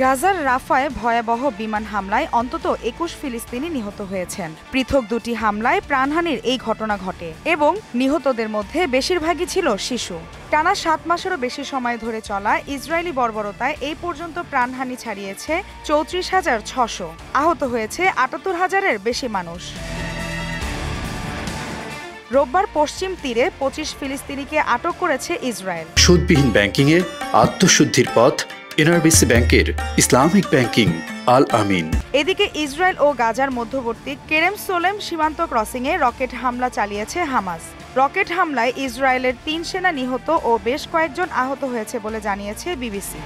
গাজার রাফায় ভয়াবহ বিমান হামলায় অন্তত ২১ ফিলিস্তিনি নিহত হয়েছেন। পৃথক দুটি হামলায় প্রাণহানির এই ঘটনা ঘটে এবং নিহতদের মধ্যে বেশিরভাগই ছিল শিশু। টানা ৭ মাসেরও বেশি সময় ধরে চলা ইসরায়েলি বর্বরতায় এই পর্যন্ত প্রাণহানি ছাড়িয়েছে ৩৪,৬০০। আহত হয়েছে ৭৮,০০০-এর বেশি মানুষ। রোববার পশ্চিম তীরে ২৫ ফিলিস্তিনিকে আটক করেছে ইসরায়েল। সুদবিহীন ব্যাংকিংয়ে আত্মশুদ্ধির পথ এনআরবিসি ব্যাংকের ইসলামিক ব্যাংকিং আল আমিন। এদিকে ইসরায়েল ও গাজার মধ্যবর্তী কেরেম সোলেম সীমান্ত ক্রসিংয়ে রকেট হামলা চালিয়েছে হামাস। রকেট হামলায় ইসরায়েলের ৩ সেনা নিহত ও বেশ কয়েকজন আহত হয়েছে বলে জানিয়েছে বিবিসি।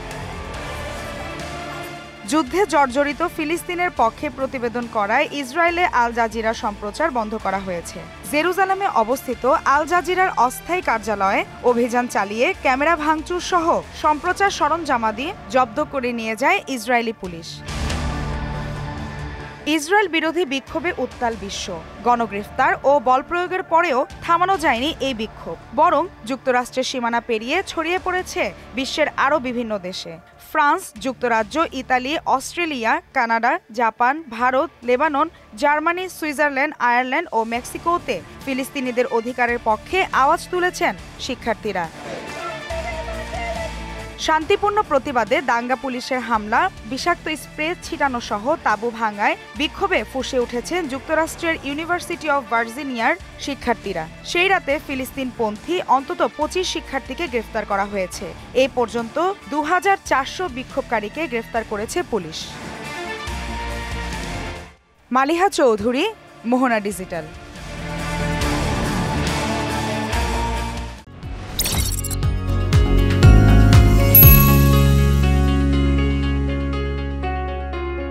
যুদ্ধে জর্জরিত ফিলিস্তিনের পক্ষে প্রতিবেদন করায় ইসরায়েলে আল জাজিরা সম্প্রচার বন্ধ করা হয়েছে। জেরুজালেমে অবস্থিত আল জাজিরার অস্থায়ী কার্যালয়ে অভিযান চালিয়ে ক্যামেরা ভাঙচুর সহ সম্প্রচার সরঞ্জামাদি জব্দ করে নিয়ে যায় ইসরায়েলি পুলিশ। ইসরায়েল বিরোধী বিক্ষোভে উত্তাল বিশ্ব। গণগ্রেফতার ও বলপ্রয়োগের পরেও থামানো যায়নি এই বিক্ষোভ, বরং যুক্তরাষ্ট্রের সীমানা পেরিয়ে ছড়িয়ে পড়েছে বিশ্বের আরও বিভিন্ন দেশে। ফ্রান্স, যুক্তরাজ্য, Italy, Australia, Canada, Japan, Bharat, Lebanon, Germany, Switzerland, Ireland ও মেক্সিকোতে ফিলিস্তিনিদের অধিকারের পক্ষে আওয়াজ তুলেছেন শিক্ষার্থীরা। শান্তিপূর্ণ প্রতিবাদে দাঙ্গা পুলিশের হামলা, বিষাক্ত স্প্রে ছিটানো সহ তাঁবু ভাঙায় বিক্ষোভে ফুঁসে উঠেছেন যুক্তরাষ্ট্রের ইউনিভার্সিটি অব ভার্জিনিয়ার শিক্ষার্থীরা। সেই রাতে ফিলিস্তিনপন্থী অন্তত ২৫ শিক্ষার্থীকে গ্রেফতার করা হয়েছে। এই পর্যন্ত ২,৪০০ বিক্ষোভকারীকে গ্রেফতার করেছে পুলিশ। মালিহা চৌধুরী, মোহনা ডিজিটাল।